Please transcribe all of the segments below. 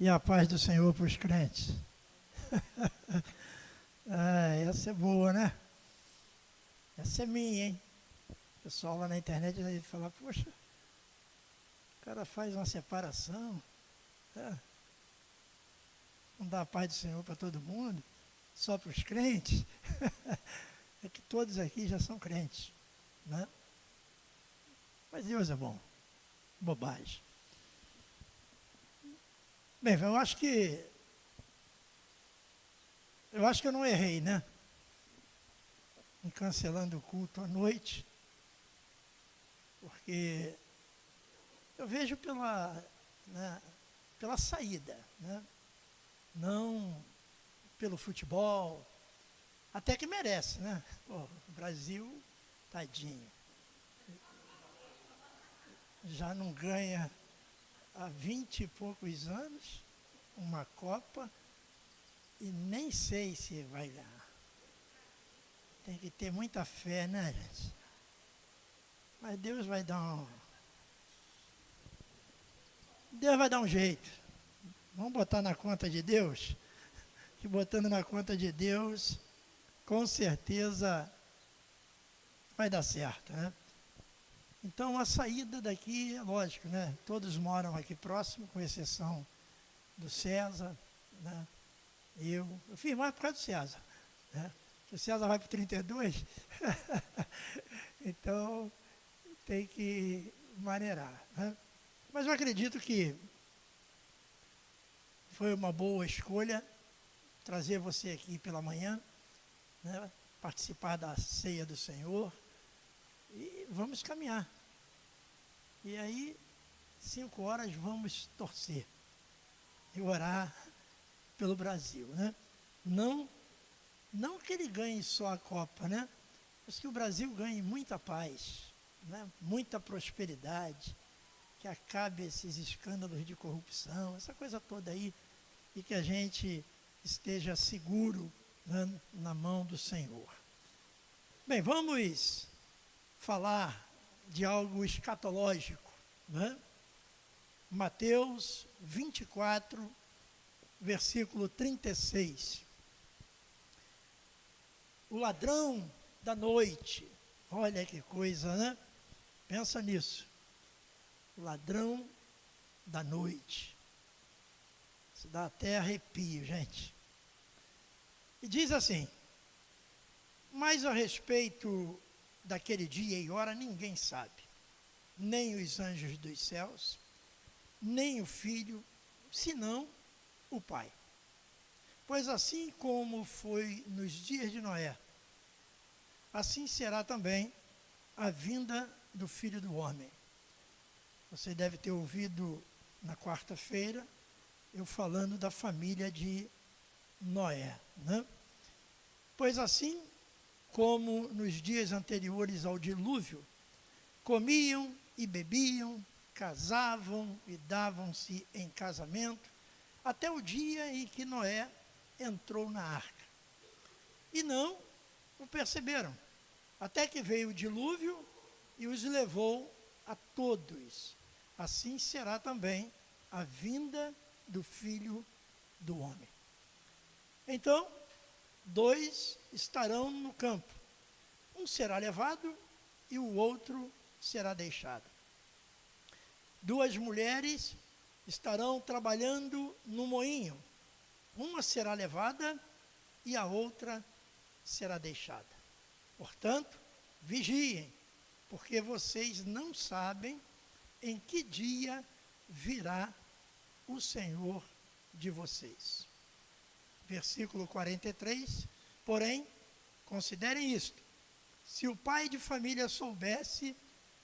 E a paz do Senhor para os crentes. Essa é boa, né? Essa é minha, hein? O pessoal lá na internet vai falar, poxa, o cara faz uma separação, não dá a paz do Senhor para todo mundo, só para os crentes. É que todos aqui já são crentes, né? Mas Deus é bom. Bobagem. Bem, eu acho que eu não errei, né? Em cancelando o culto à noite, porque eu vejo pela saída, né? Não pelo futebol, até que merece, né? Pô, o Brasil, tadinho, já não ganha há 20 e poucos anos uma Copa e nem sei se vai ganhar. Tem que ter muita fé, né, gente? Mas Deus vai dar um jeito. Vamos botar na conta de Deus? Que botando na conta de Deus, com certeza vai dar certo, né? Então a saída daqui é lógico, né? Todos moram aqui próximo, com exceção do César, né? Eu fiz mais por causa do César, né? O César vai para o 32, então tem que maneirar, né? Mas eu acredito que foi uma boa escolha trazer você aqui pela manhã, né? Participar da ceia do Senhor e vamos caminhar. E aí, 5 horas vamos torcer e orar pelo Brasil, né? Não que ele ganhe só a Copa, né? Mas que o Brasil ganhe muita paz, né? Muita prosperidade, que acabe esses escândalos de corrupção, essa coisa toda aí, e que a gente esteja seguro, né, na mão do Senhor. Bem, vamos falar de algo escatológico, né? Mateus 24, versículo 36. O ladrão da noite, olha que coisa, né? Pensa nisso. O ladrão da noite. Isso dá até arrepio, gente. E diz assim: mas a respeito daquele dia e hora ninguém sabe, nem os anjos dos céus, nem o Filho, senão o Pai. Pois assim como foi nos dias de Noé, assim será também a vinda do Filho do Homem. Você deve ter ouvido na quarta-feira eu falando da família de Noé, né? Pois assim como nos dias anteriores ao dilúvio, comiam e bebiam, casavam e davam-se em casamento, até o dia em que Noé entrou na arca. E não o perceberam, até que veio o dilúvio e os levou a todos. Assim será também a vinda do Filho do Homem. Então, 2 estarão no campo. Um será levado e o outro será deixado. 2 mulheres estarão trabalhando no moinho. Uma será levada e a outra será deixada. Portanto, vigiem, porque vocês não sabem em que dia virá o Senhor de vocês. Versículo 43, porém, considerem isto: se o pai de família soubesse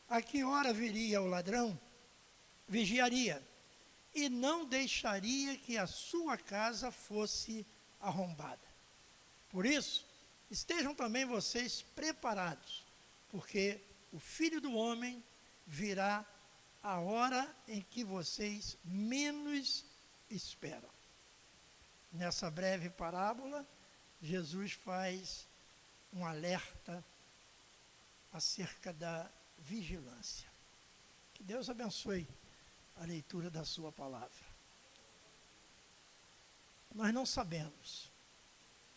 a que hora viria o ladrão, vigiaria, e não deixaria que a sua casa fosse arrombada. Por isso, estejam também vocês preparados, porque o Filho do Homem virá a hora em que vocês menos esperam. Nessa breve parábola, Jesus faz um alerta acerca da vigilância. Que Deus abençoe a leitura da sua palavra. Nós não sabemos.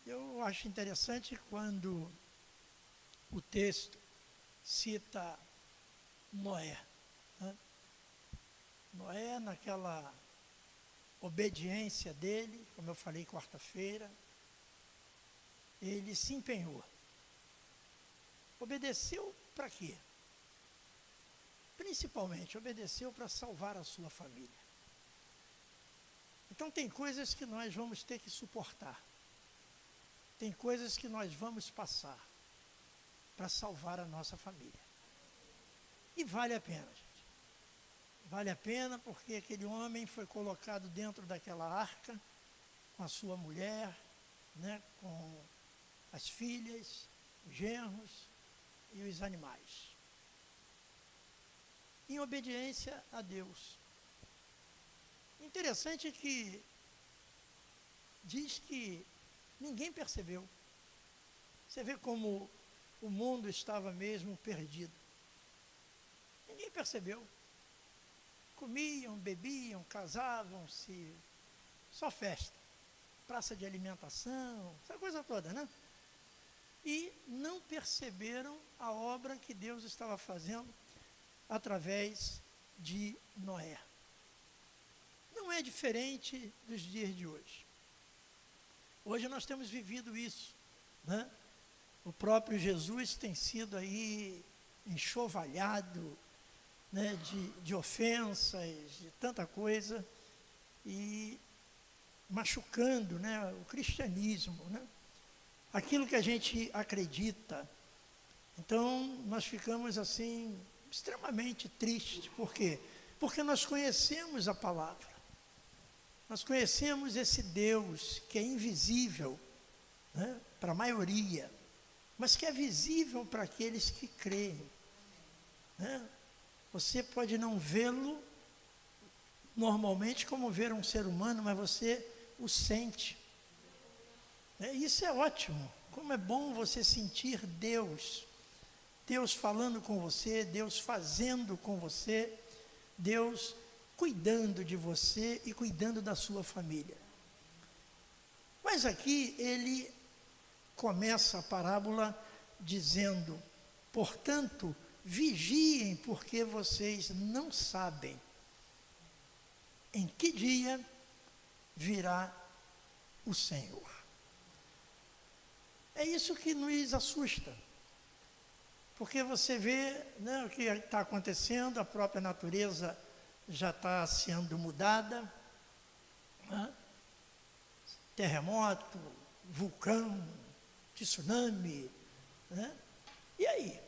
Eu acho interessante quando o texto cita Noé, né? Noé, naquela obediência dele, como eu falei quarta-feira, ele se empenhou. Obedeceu para quê? Principalmente, obedeceu para salvar a sua família. Então, tem coisas que nós vamos ter que suportar. Tem coisas que nós vamos passar para salvar a nossa família. E vale a pena, gente. Vale a pena porque aquele homem foi colocado dentro daquela arca com a sua mulher, né, com as filhas, os genros e os animais. Em obediência a Deus. Interessante que diz que ninguém percebeu. Você vê como o mundo estava mesmo perdido. Ninguém percebeu. Comiam, bebiam, casavam-se, só festa. Praça de alimentação, essa coisa toda, né? E não perceberam a obra que Deus estava fazendo através de Noé. Não é diferente dos dias de hoje. Hoje nós temos vivido isso, né? O próprio Jesus tem sido aí enxovalhado, né, de ofensas, de tanta coisa, e machucando, né, o cristianismo, né? Aquilo que a gente acredita. Então, nós ficamos assim, extremamente tristes. Por quê? Porque nós conhecemos a palavra. Nós conhecemos esse Deus que é invisível, né, para a maioria, mas que é visível para aqueles que creem, né? Você pode não vê-lo normalmente como ver um ser humano, mas você o sente. Isso é ótimo. Como é bom você sentir Deus. Deus falando com você, Deus fazendo com você, Deus cuidando de você e cuidando da sua família. Mas aqui ele começa a parábola dizendo: portanto, vigiem, porque vocês não sabem em que dia virá o Senhor. É isso que nos assusta, porque você vê, né, o que está acontecendo, a própria natureza já está sendo mudada, né? Terremoto, vulcão, tsunami, né? E aí?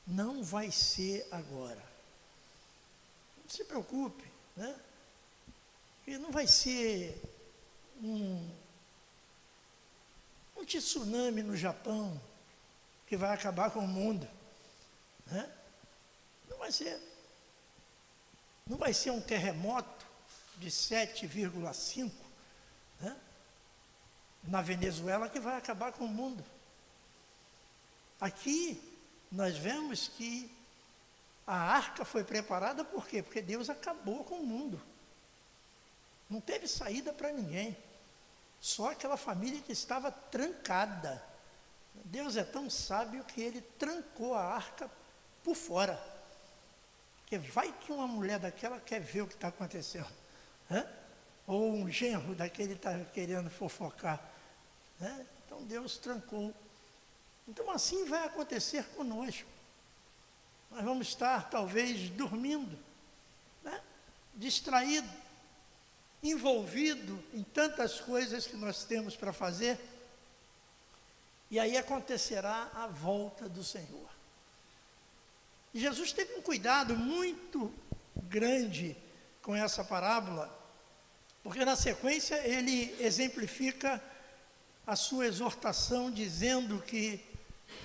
Não vai ser agora. Não se preocupe, né? E não vai ser um tsunami no Japão que vai acabar com o mundo, né? Não vai ser um terremoto de 7,5, né, na Venezuela que vai acabar com o mundo. Aqui nós vemos que a arca foi preparada por quê? Porque Deus acabou com o mundo. Não teve saída para ninguém. Só aquela família que estava trancada. Deus é tão sábio que ele trancou a arca por fora. Porque vai que uma mulher daquela quer ver o que está acontecendo, né? Ou um genro daquele está querendo fofocar, né? Então Deus trancou. Então assim vai acontecer conosco. Nós vamos estar talvez dormindo, né, distraído, envolvido em tantas coisas que nós temos para fazer, e aí acontecerá a volta do Senhor. E Jesus teve um cuidado muito grande com essa parábola, porque na sequência ele exemplifica a sua exortação dizendo que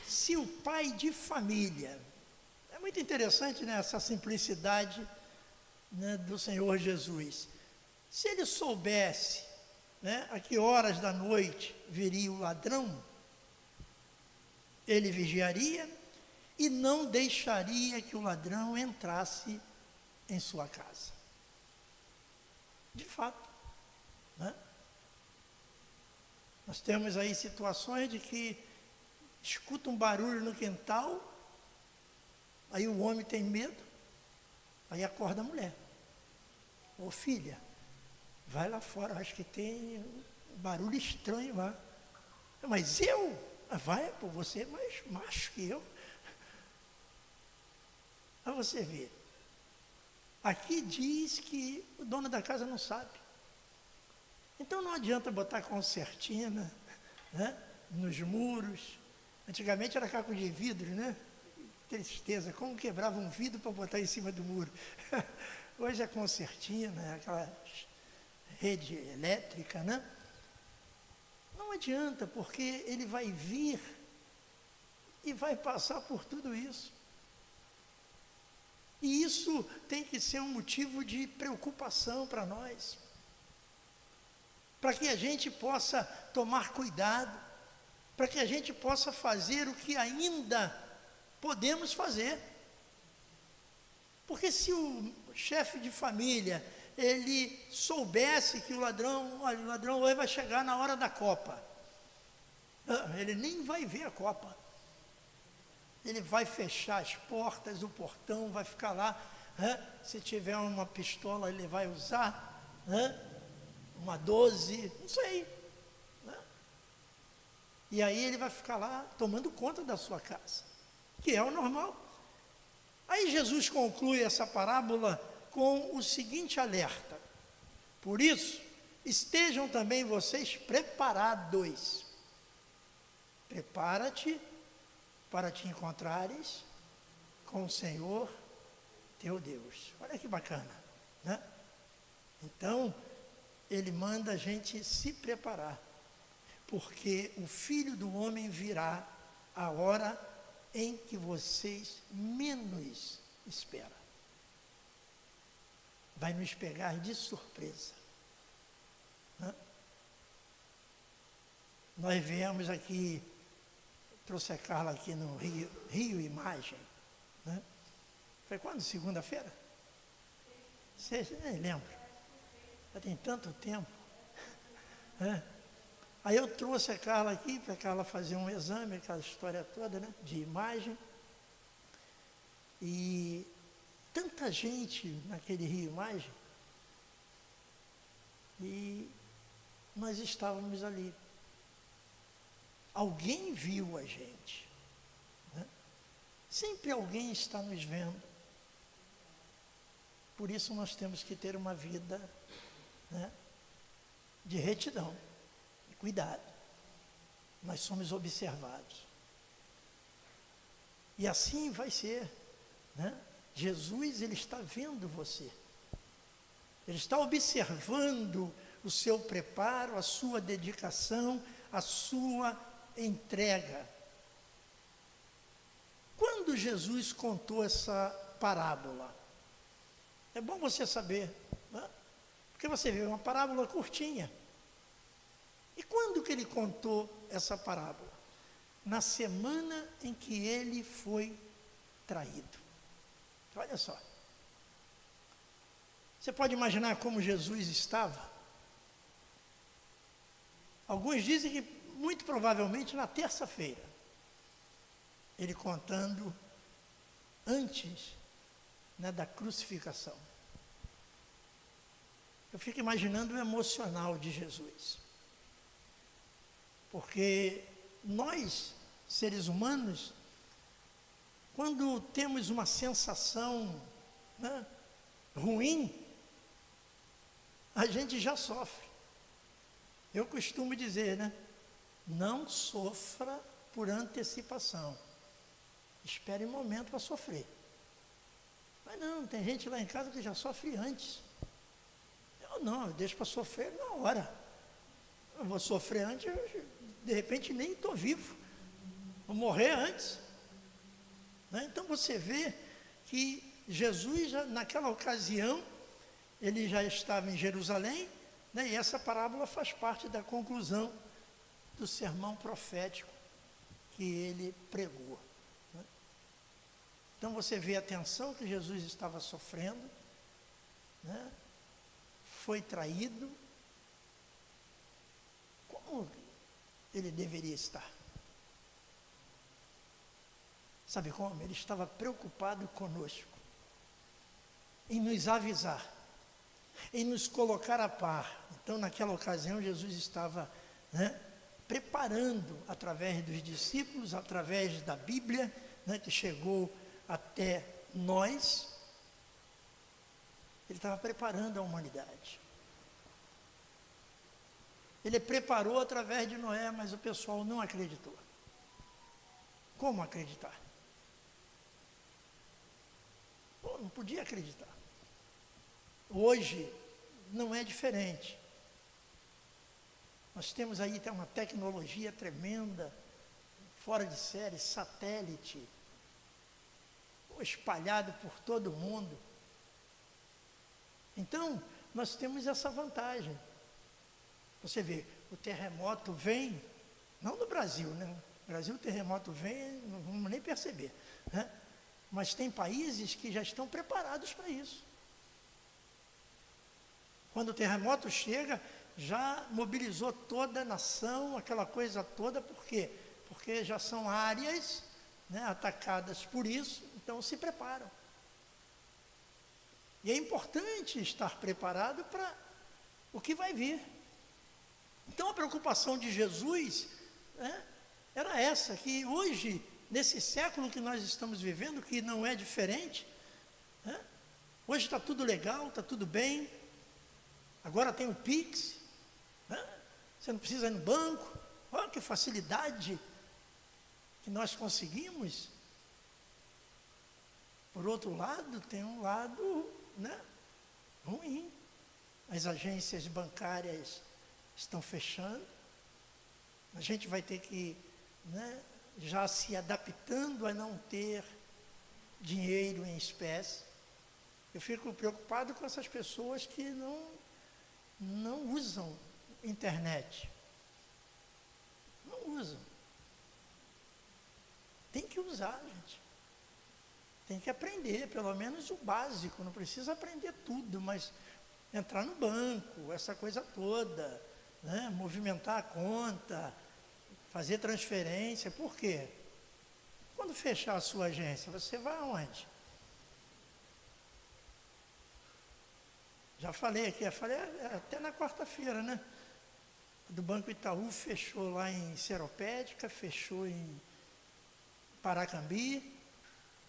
se o pai de família, é muito interessante, né, essa simplicidade, né, do Senhor Jesus, se ele soubesse, né, a que horas da noite viria o ladrão, ele vigiaria e não deixaria que o ladrão entrasse em sua casa. De fato, né? Nós temos aí situações de que escuta um barulho no quintal, aí o homem tem medo, aí acorda a mulher. Ô filha, vai lá fora, acho que tem um barulho estranho lá. Mas eu? Vai, pô, você é mais macho que eu. Aí você vê. Aqui diz que o dono da casa não sabe. Então não adianta botar concertina, né, nos muros. Antigamente era caco de vidro, né? Tristeza, como quebrava um vidro para botar em cima do muro. Hoje é concertina, aquela rede elétrica, né? Não adianta, porque ele vai vir e vai passar por tudo isso. E isso tem que ser um motivo de preocupação para nós, para que a gente possa tomar cuidado, para que a gente possa fazer o que ainda podemos fazer. Porque se o chefe de família, ele soubesse que o ladrão hoje vai chegar na hora da copa, ele nem vai ver a copa. Ele vai fechar as portas, o portão vai ficar lá. Se tiver uma pistola, ele vai usar, uma 12, não sei. E aí ele vai ficar lá tomando conta da sua casa, que é o normal. Aí Jesus conclui essa parábola com o seguinte alerta: por isso, estejam também vocês preparados. Prepara-te para te encontrares com o Senhor teu Deus. Olha que bacana, né? Então, ele manda a gente se preparar, porque o Filho do Homem virá a hora em que vocês menos esperam. Vai nos pegar de surpresa, né? Nós viemos aqui, trouxe a Carla aqui no Rio Imagem, né? Foi quando? Segunda-feira? Sexta? Nem lembro. Já tem tanto tempo, né? Aí eu trouxe a Carla aqui para a Carla fazer um exame, aquela história toda, né, de imagem. E tanta gente naquele Rio Imagem, e nós estávamos ali. Alguém viu a gente, né? Sempre alguém está nos vendo. Por isso nós temos que ter uma vida, né, de retidão, de cuidado. Nós somos observados. E assim vai ser, né? Jesus, ele está vendo você. Ele está observando o seu preparo, a sua dedicação, a sua entrega. Quando Jesus contou essa parábola? É bom você saber, né? Porque você vê uma parábola curtinha. E quando que ele contou essa parábola? Na semana em que ele foi traído. Olha só. Você pode imaginar como Jesus estava? Alguns dizem que muito provavelmente na terça-feira, ele contando antes, né, da crucificação. Eu fico imaginando o emocional de Jesus. Porque nós, seres humanos, quando temos uma sensação, né, ruim, a gente já sofre. Eu costumo dizer, né? Não sofra por antecipação. Espere um momento para sofrer. Mas não, tem gente lá em casa que já sofre antes. Eu não, eu deixo para sofrer na hora. Eu vou sofrer antes, eu, de repente nem estou vivo. Vou morrer antes. Né? Então você vê que Jesus, naquela ocasião, ele já estava em Jerusalém, né? E essa parábola faz parte da conclusão do sermão profético que ele pregou, né? Então você vê a tensão que Jesus estava sofrendo, né, foi traído, como ele deveria estar? Sabe como? Ele estava preocupado conosco, em nos avisar, em nos colocar a par. Então, naquela ocasião, Jesus estava, né, preparando, através dos discípulos, através da Bíblia, né, que chegou até nós, ele estava preparando a humanidade. Ele preparou através de Noé, mas o pessoal não acreditou. Como acreditar? Pô, não podia acreditar. Hoje não é diferente. Nós temos aí até uma tecnologia tremenda, fora de série, satélite, espalhado por todo o mundo. Então, nós temos essa vantagem. Você vê, o terremoto vem, não no Brasil, né? No Brasil o terremoto vem, não vamos nem perceber, né? Mas tem países que já estão preparados para isso. Quando o terremoto chega, já mobilizou toda a nação, aquela coisa toda, por quê? Porque já são áreas, né, atacadas por isso, então se preparam. E é importante estar preparado para o que vai vir. Então a preocupação de Jesus, né, era essa, que hoje, nesse século que nós estamos vivendo, que não é diferente, né, hoje está tudo legal, está tudo bem, agora tem o Pix, né, você não precisa ir no banco, olha que facilidade que nós conseguimos. Por outro lado, tem um lado, né, ruim. As agências bancárias estão fechando, a gente vai ter que, né, já se adaptando a não ter dinheiro em espécie. Eu fico preocupado com essas pessoas que não usam internet. Não usam. Tem que usar, gente. Tem que aprender, pelo menos o básico. Não precisa aprender tudo, mas entrar no banco, essa coisa toda, né? Movimentar a conta, fazer transferência. Por quê? Quando fechar a sua agência, você vai aonde? Já falei aqui, falei até na quarta-feira, né? Do Banco Itaú fechou lá em Seropédica, fechou em Paracambi,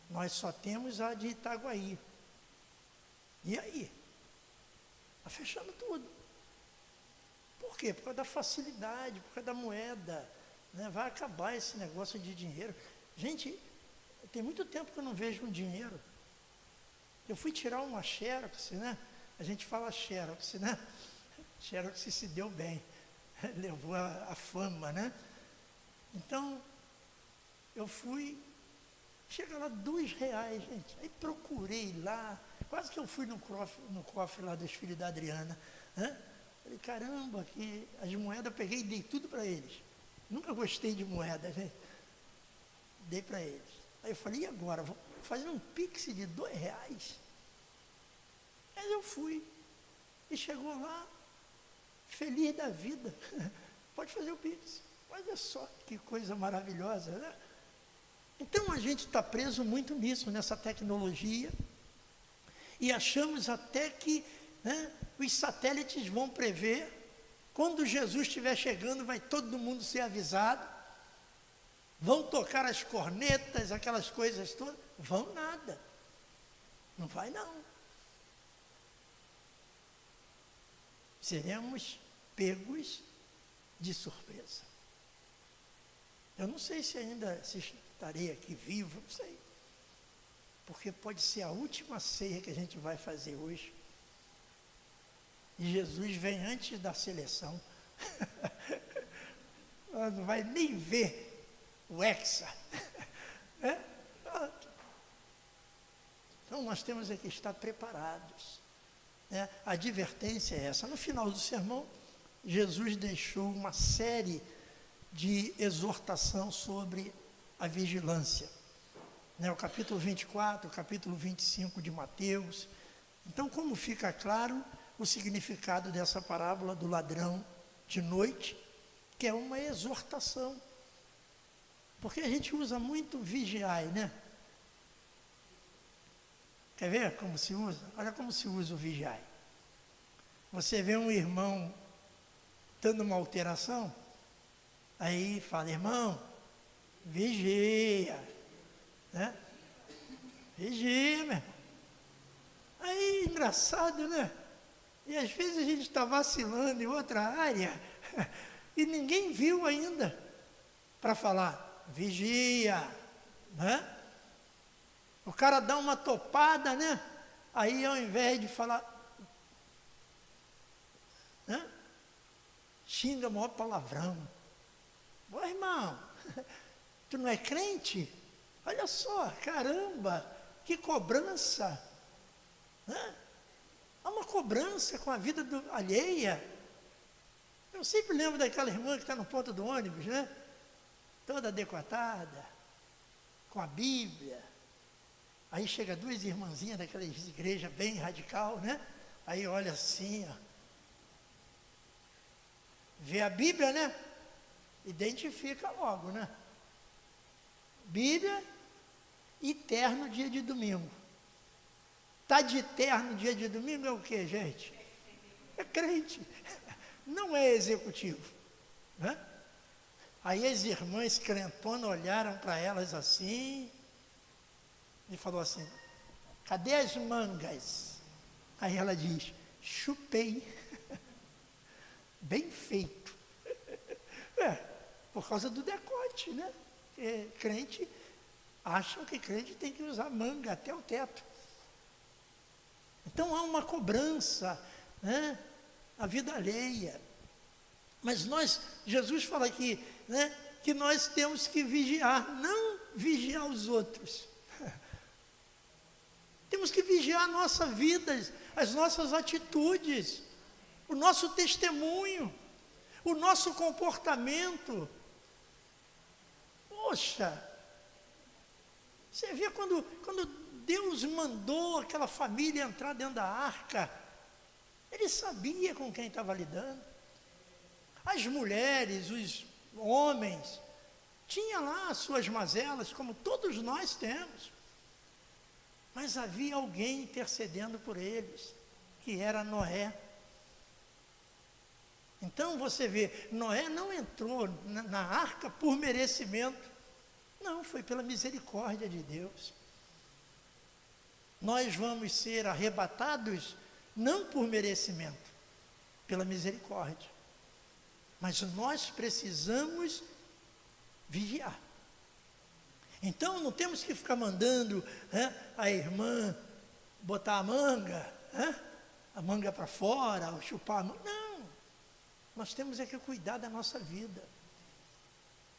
nós só temos a de Itaguaí. E aí? Está fechando tudo. Por quê? Por causa da facilidade, por causa da moeda, né? Vai acabar esse negócio de dinheiro. Gente, tem muito tempo que eu não vejo um dinheiro. Eu fui tirar uma Xerox, né? A gente fala Xerox, né? Xerox se deu bem, levou a fama, né? Então, eu fui, chega lá R$2, gente. Aí procurei lá, quase que eu fui no cofre lá dos filhos da Adriana, né? Falei, caramba, que as moedas eu peguei e dei tudo para eles. Nunca gostei de moeda, gente. Dei para eles. Aí eu falei, e agora? Vou fazer um Pix de R$2? Aí eu fui. E chegou lá, feliz da vida. Pode fazer o Pix. Olha só que coisa maravilhosa, né? Então a gente está preso muito nisso, nessa tecnologia, e achamos até que, né, os satélites vão prever, quando Jesus estiver chegando, vai todo mundo ser avisado, vão tocar as cornetas, aquelas coisas todas, vão nada, não vai não. Seremos pegos de surpresa. Eu não sei se ainda estarei aqui vivo, não sei. Porque pode ser a última ceia que a gente vai fazer hoje. E Jesus vem antes da seleção. Não vai nem ver o Hexa. Então nós temos que estar preparados. A advertência é essa. No final do sermão, Jesus deixou uma série de exortação sobre a vigilância. O capítulo 24, o capítulo 25 de Mateus, Então, como fica claro o significado dessa parábola do ladrão de noite, que é uma exortação. Porque a gente usa muito vigiai, né? Quer ver como se usa? Olha como se usa o vigiai. Você vê um irmão dando uma alteração, aí fala, irmão, vigia, né? Vigia, meu irmão. Aí, engraçado, né? E às vezes a gente está vacilando em outra área e ninguém viu ainda para falar, vigia, né? O cara dá uma topada, né? Aí ao invés de falar, né? Xinga o maior palavrão. Ô irmão, tu não é crente? Olha só, caramba, que cobrança, né? Há uma cobrança com a vida alheia. Eu sempre lembro daquela irmã que está no ponto do ônibus, né? Toda decotada, com a Bíblia. Aí chega duas irmãzinhas daquela igreja bem radical, né? Aí olha assim, ó. Vê a Bíblia, né? Identifica logo, né? Bíblia e terno dia de domingo. Está de terno dia de domingo é o quê, gente? É crente. Não é executivo, né? Aí as irmãs crentonas olharam para elas assim e falou assim, cadê as mangas? Aí ela diz, chupei. Bem feito. Por causa do decote, né? Porque crente, acham que crente tem que usar manga até o teto. Então há uma cobrança, né? A vida alheia. Mas Jesus fala aqui, né? Que nós temos que vigiar, não vigiar os outros. Temos que vigiar a nossa vida, as nossas atitudes, o nosso testemunho, o nosso comportamento. Poxa, você vê quando Deus mandou aquela família entrar dentro da arca, Ele sabia com quem estava lidando. As mulheres, os homens, tinham lá as suas mazelas, como todos nós temos. Mas havia alguém intercedendo por eles, que era Noé. Então você vê, Noé não entrou na arca por merecimento. Não, foi pela misericórdia de Deus. Nós vamos ser arrebatados não por merecimento, pela misericórdia. Mas nós precisamos vigiar. Então não temos que ficar mandando, né, a irmã botar a manga, né, a manga para fora, ou chupar a manga. Não, nós temos é que cuidar da nossa vida.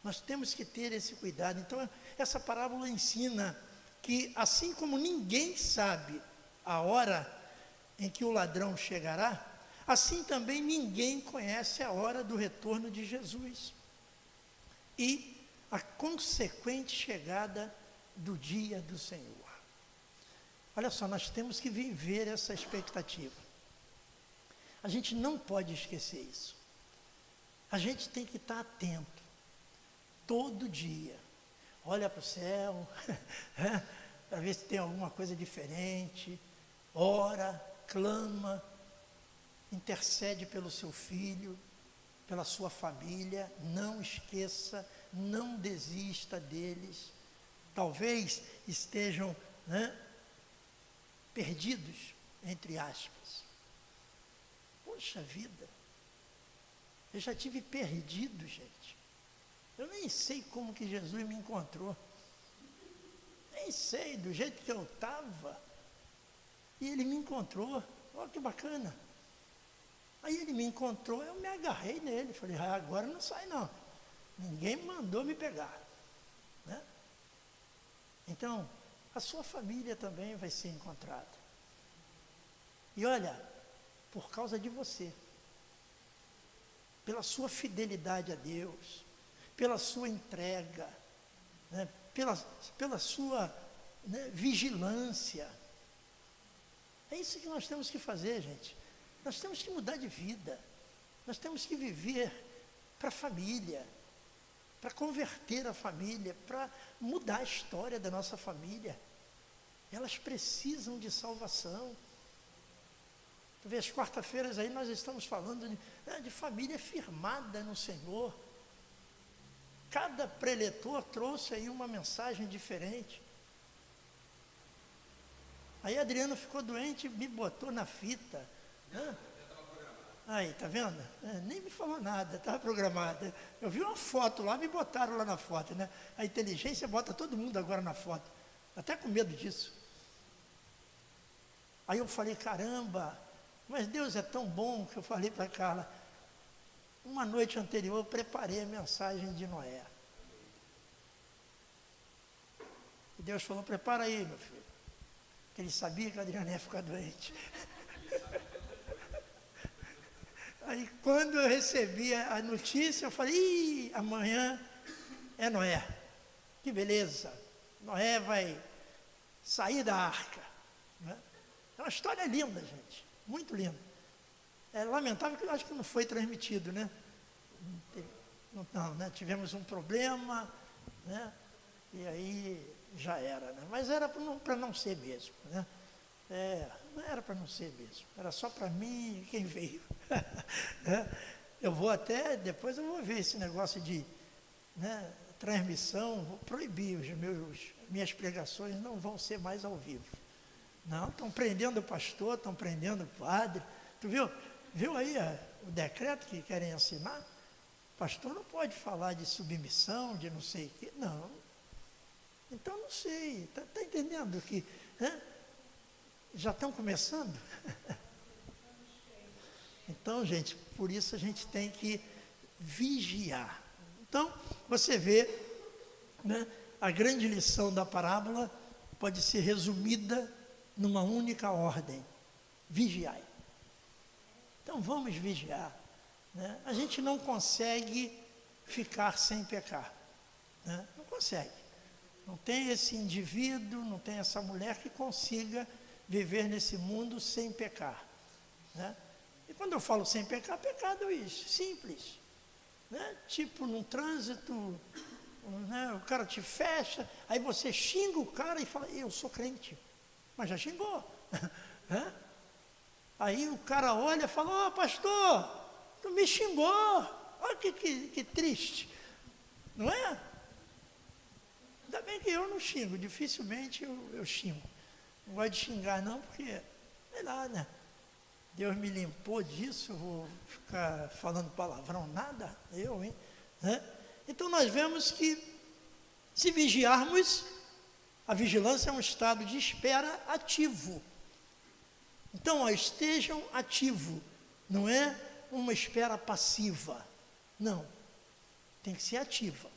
Nós temos que ter esse cuidado. Então essa parábola ensina que assim como ninguém sabe a hora em que o ladrão chegará, assim também ninguém conhece a hora do retorno de Jesus e a consequente chegada do dia do Senhor. Olha só, nós temos que viver essa expectativa. A gente não pode esquecer isso. A gente tem que estar atento, todo dia. Olha para o céu, para ver se tem alguma coisa diferente. Ora, clama, intercede pelo seu filho, pela sua família. Não esqueça, não desista deles. Talvez estejam, né, perdidos, entre aspas. Poxa vida, eu já tive perdido, gente. Eu nem sei como que Jesus me encontrou. Nem sei, do jeito que eu estava. E Ele me encontrou. Olha que bacana. Aí Ele me encontrou, eu me agarrei nele. Falei, agora não sai não. Ninguém mandou me pegar, né? Então, a sua família também vai ser encontrada. E olha, por causa de você, pela sua fidelidade a Deus, pela sua entrega, né, pela sua, né, vigilância. É isso que nós temos que fazer, gente. Nós temos que mudar de vida. Nós temos que viver para a família, para converter a família, para mudar a história da nossa família. Elas precisam de salvação. Tu vê, as quarta-feiras aí nós estamos falando de família firmada no Senhor. Cada preletor trouxe aí uma mensagem diferente. Aí Adriano ficou doente e me botou na fita. Aí, tá vendo? Nem me falou nada, estava programado. Eu vi uma foto lá, me botaram lá na foto, né? A inteligência bota todo mundo agora na foto. Até com medo disso. Aí eu falei, caramba, mas Deus é tão bom que eu falei para Carla, uma noite anterior eu preparei a mensagem de Noé. E Deus falou, prepara aí, meu filho. Porque ele sabia que a Adriana ia ficar doente. Aí quando eu recebi a notícia, eu falei, ih, amanhã é Noé. Que beleza. Noé vai sair da arca. Né? É uma história linda, gente. Muito linda. É lamentável que eu acho que não foi transmitido, né? Não, né? Tivemos um problema, né? E aí já era, né? Mas era para não ser mesmo, né? Não era para não ser mesmo, era só para mim e quem veio. Eu vou até, depois eu vou ver esse negócio de, né, transmissão, vou proibir, minhas pregações não vão ser mais ao vivo. Não, estão prendendo o pastor, estão prendendo o padre. Tu viu aí o decreto que querem assinar? O pastor não pode falar de submissão, de não sei o quê, não. Então não sei, está entendendo que já estão começando? Então, gente, por isso a gente tem que vigiar. Então, você vê, né, a grande lição da parábola pode ser resumida numa única ordem: vigiai. Então, vamos vigiar. Né? A gente não consegue ficar sem pecar. Né? Não consegue. Não tem esse indivíduo, não tem essa mulher que consiga viver nesse mundo sem pecar. Né? E quando eu falo sem pecar, pecado é isso, simples. Né? Tipo, num trânsito, né, o cara te fecha, aí você xinga o cara e fala, eu sou crente, mas já xingou. Né? Aí o cara olha e fala, ô pastor, tu me xingou, olha que triste, não é? Ainda bem que eu não xingo, dificilmente eu xingo. Não gosto de xingar não, porque, sei lá, né? Deus me limpou disso, eu vou ficar falando palavrão, nada, hein? Né? Então nós vemos que, se vigiarmos, a vigilância é um estado de espera ativo. Então, estejam ativos, não é uma espera passiva, não, tem que ser ativa.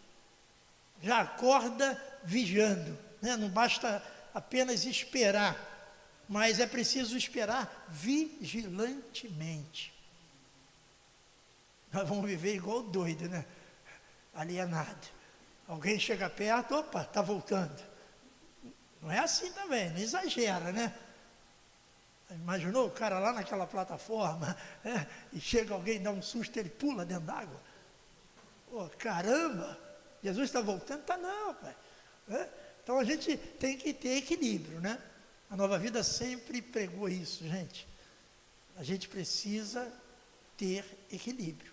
Já acorda vigiando, né? Não basta apenas esperar, mas é preciso esperar vigilantemente. Nós vamos viver igual doido, né? Alienado. Alguém chega perto, opa, está voltando. Não é assim também, não exagera, né? Imaginou o cara lá naquela plataforma, né? E chega alguém, dá um susto, ele pula dentro d'água. Pô, caramba, Jesus está voltando? Está não, pai. Então a gente tem que ter equilíbrio, né? A Nova Vida sempre pregou isso, gente. A gente precisa ter equilíbrio.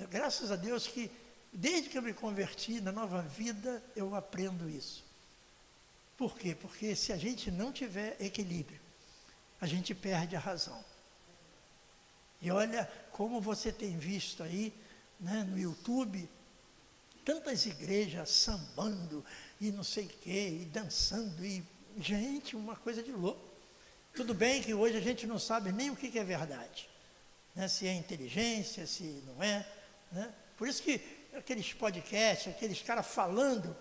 Graças a Deus que, desde que eu me converti na Nova Vida, eu aprendo isso. Por quê? Porque se a gente não tiver equilíbrio, a gente perde a razão. E olha como você tem visto aí, né, no YouTube, tantas igrejas sambando e não sei o quê, e dançando, e gente, uma coisa de louco. Tudo bem que hoje a gente não sabe nem o que é verdade, né? Se é inteligência, se não é, né? Por isso que aqueles podcasts, aqueles caras falando,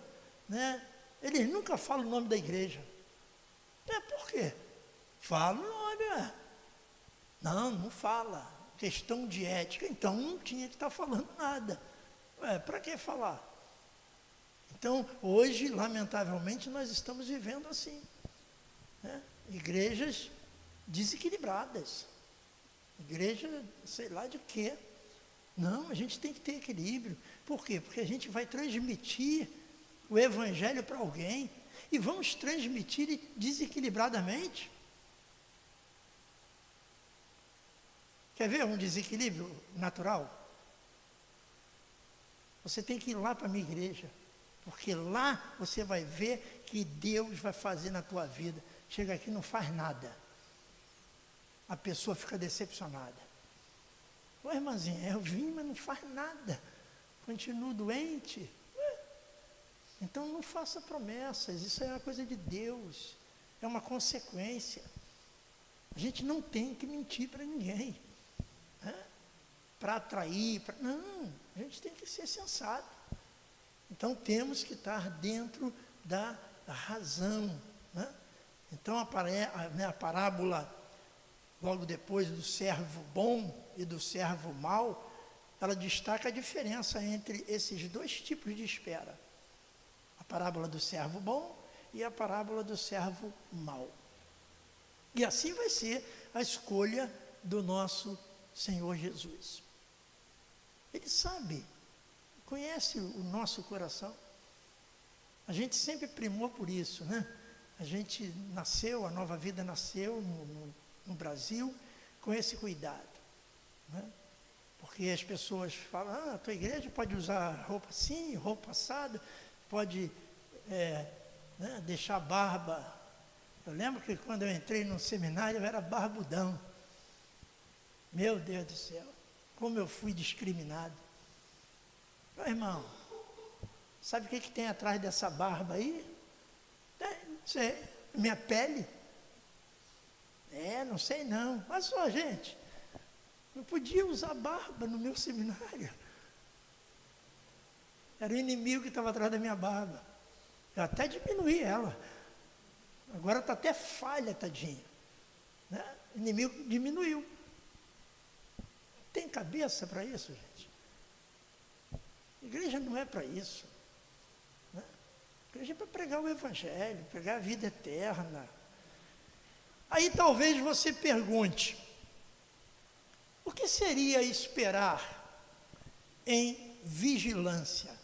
né? Eles nunca falam o nome da igreja. Por quê? Fala o nome, Não fala. Questão de ética, então não tinha que estar falando nada. Para que falar? Então, hoje, lamentavelmente, nós estamos vivendo assim. Né? Igrejas desequilibradas. Igreja, sei lá de quê. Não, a gente tem que ter equilíbrio. Por quê? Porque a gente vai transmitir o Evangelho para alguém e vamos transmitir desequilibradamente. Quer ver um desequilíbrio natural? Você tem que ir lá para a minha igreja, porque lá você vai ver que Deus vai fazer na tua vida. Chega aqui e não faz nada. A pessoa fica decepcionada. Ô irmãzinha, eu vim, mas não faz nada. Continuo doente. Então não faça promessas, isso é uma coisa de Deus. É uma consequência. A gente não tem que mentir para ninguém. Para atrair, não, a gente tem que ser sensato. Então temos que estar dentro da razão. Né? Então a parábola, logo depois do servo bom e do servo mau, ela destaca a diferença entre esses dois tipos de espera. A parábola do servo bom e a parábola do servo mau. E assim vai ser a escolha do nosso Senhor Jesus. Ele sabe, conhece o nosso coração. A gente sempre primou por isso, né? A gente nasceu, a Nova Vida nasceu no Brasil com esse cuidado, né? Porque as pessoas falam, a tua igreja pode usar roupa assim, roupa assada, pode né, deixar barba. Eu lembro que quando eu entrei no seminário eu era barbudão. Meu Deus do céu, como eu fui discriminado. Meu irmão, sabe o que tem atrás dessa barba aí? Isso é minha pele. Não sei não. Mas só, gente, não podia usar barba no meu seminário. Era o inimigo que estava atrás da minha barba. Eu até diminuí ela. Agora está até falha, tadinho. Né? O inimigo diminuiu. Tem cabeça para isso, gente? Igreja não é para isso. Né? Igreja é para pregar o Evangelho, pregar a vida eterna. Aí talvez você pergunte, o que seria esperar em vigilância?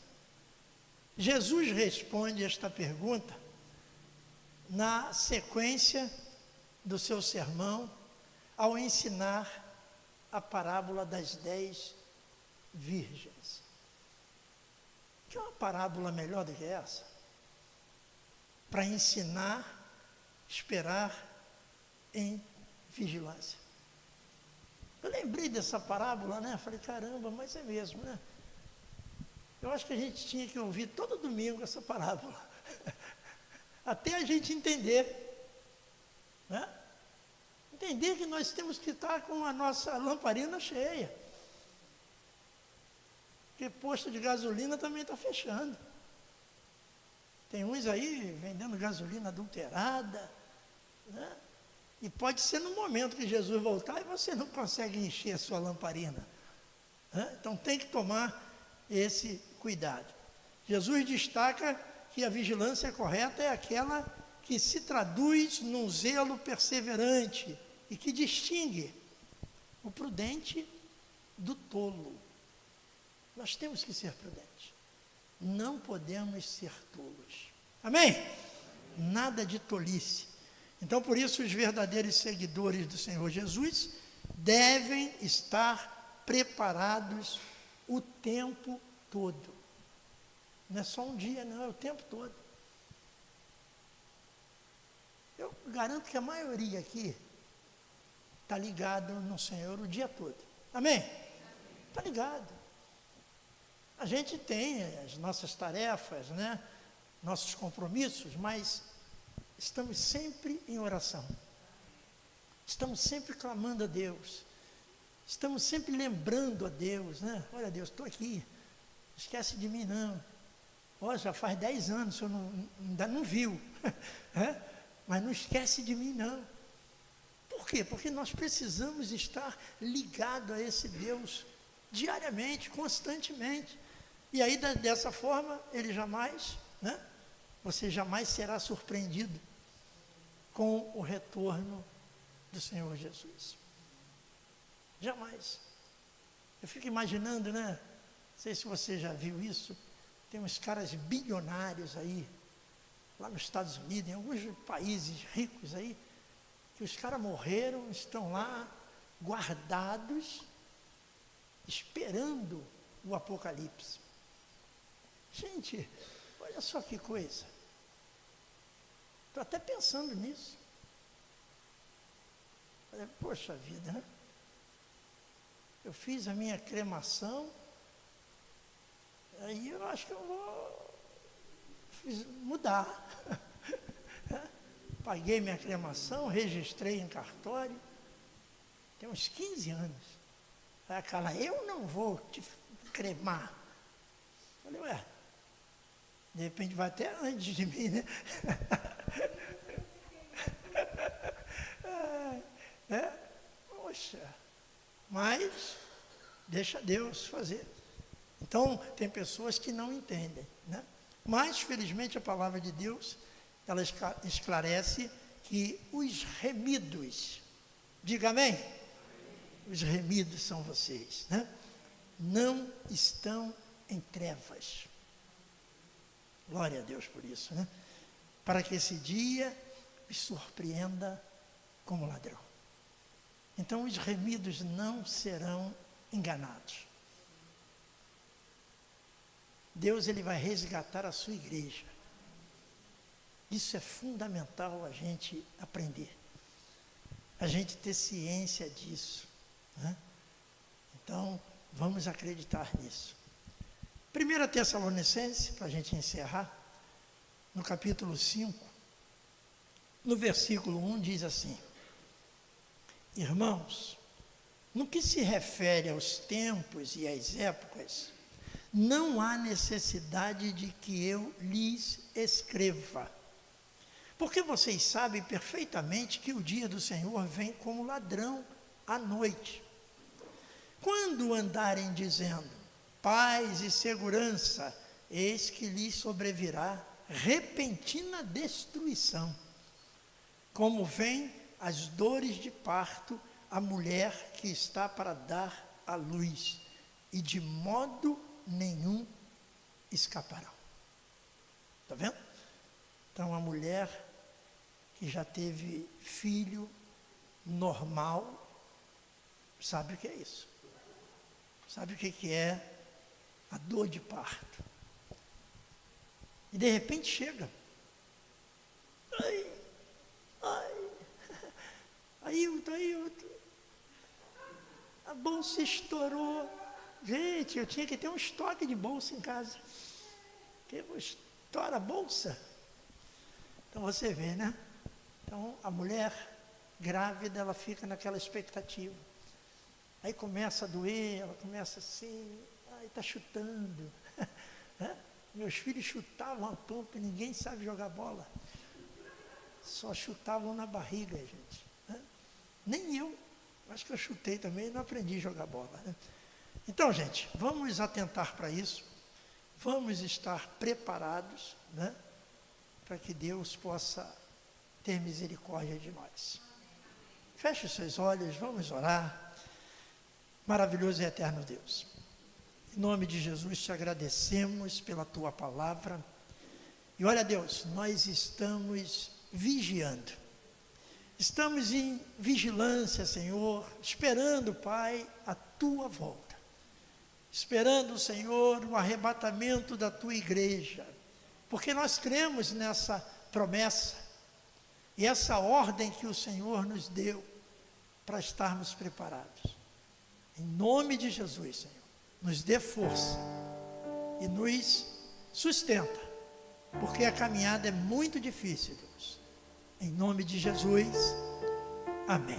Jesus responde esta pergunta na sequência do seu sermão, ao ensinar a parábola das 10 virgens. Que é uma parábola melhor do que essa? Para ensinar, esperar em vigilância. Eu lembrei dessa parábola, né? Falei, caramba, mas é mesmo, né? Eu acho que a gente tinha que ouvir todo domingo essa parábola. Até a gente entender. Né? Entender que nós temos que estar com a nossa lamparina cheia. Porque posto de gasolina também está fechando. Tem uns aí vendendo gasolina adulterada. Né? E pode ser no momento que Jesus voltar e você não consegue encher a sua lamparina. Né? Então tem que tomar esse cuidado. Jesus destaca que a vigilância correta é aquela que se traduz num zelo perseverante e que distingue o prudente do tolo. Nós temos que ser prudentes. Não podemos ser tolos. Amém? Nada de tolice. Então, por isso, os verdadeiros seguidores do Senhor Jesus devem estar preparados o tempo todo. Não é só um dia, não, é o tempo todo. Eu garanto que a maioria aqui está ligado no Senhor o dia todo. Amém? Está ligado. A gente tem as nossas tarefas, né? Nossos compromissos, mas estamos sempre em oração. Estamos sempre clamando a Deus. Estamos sempre lembrando a Deus, né? Olha, Deus, estou aqui. Não esquece de mim, não. Ó, já faz 10 anos, o senhor ainda não viu. Mas não esquece de mim, não. Por quê? Porque nós precisamos estar ligados a esse Deus diariamente, constantemente. E aí, dessa forma, ele jamais, né? Você jamais será surpreendido com o retorno do Senhor Jesus. Jamais. Eu fico imaginando, né? Não sei se você já viu isso. Tem uns caras bilionários aí, lá nos Estados Unidos, em alguns países ricos aí, que os caras morreram, estão lá guardados, esperando o Apocalipse. Gente, olha só que coisa. Estou até pensando nisso. Falei, poxa vida, né? Eu fiz a minha cremação, aí eu acho que eu vou mudar. Paguei minha cremação, registrei em cartório, tem uns 15 anos. Aí a Carla, eu não vou te cremar. Falei, ué, de repente vai até antes de mim, né? Poxa, mas deixa Deus fazer. Então, tem pessoas que não entendem, né? Mas, felizmente, a palavra de Deus, ela esclarece que os remidos, diga amém? Os remidos são vocês, né? Não estão em trevas. Glória a Deus por isso, né? Para que esse dia os surpreenda como ladrão. Então, os remidos não serão enganados. Deus, ele vai resgatar a sua igreja. Isso é fundamental a gente aprender. A gente ter ciência disso, né? Então, vamos acreditar nisso. 1 Tessalonicenses, para a gente encerrar, no capítulo 5, no versículo 1, diz assim: irmãos, no que se refere aos tempos e às épocas, não há necessidade de que eu lhes escreva, porque vocês sabem perfeitamente que o dia do Senhor vem como ladrão à noite. Quando andarem dizendo paz e segurança, eis que lhes sobrevirá repentina destruição, como vem as dores de parto à mulher que está para dar à luz, e de modo nenhum escaparão. Está vendo? Então, a mulher que já teve filho normal, sabe o que é isso. Sabe o que é a dor de parto. E de repente chega. Ailton. A bolsa estourou. Gente, eu tinha que ter um estoque de bolsa em casa. Porque estoura a bolsa. Então você vê, né? Então a mulher grávida, ela fica naquela expectativa. Aí começa a doer, ela começa assim, está chutando. Meus filhos chutavam a pampa e ninguém sabe jogar bola. Só chutavam na barriga, gente. Nem eu. Acho que eu chutei também e não aprendi a jogar bola. Então, gente, vamos atentar para isso. Vamos estar preparados, né? Para que Deus possa ter misericórdia de nós. Feche os seus olhos, vamos orar. Maravilhoso e eterno Deus, em nome de Jesus te agradecemos pela tua palavra. E olha, Deus, nós estamos vigiando. Estamos em vigilância, Senhor, esperando, Pai, a tua volta. Esperando, Senhor, o arrebatamento da tua igreja. Porque nós cremos nessa promessa e essa ordem que o Senhor nos deu para estarmos preparados. Em nome de Jesus, Senhor, nos dê força e nos sustenta, porque a caminhada é muito difícil, Deus. Em nome de Jesus, amém.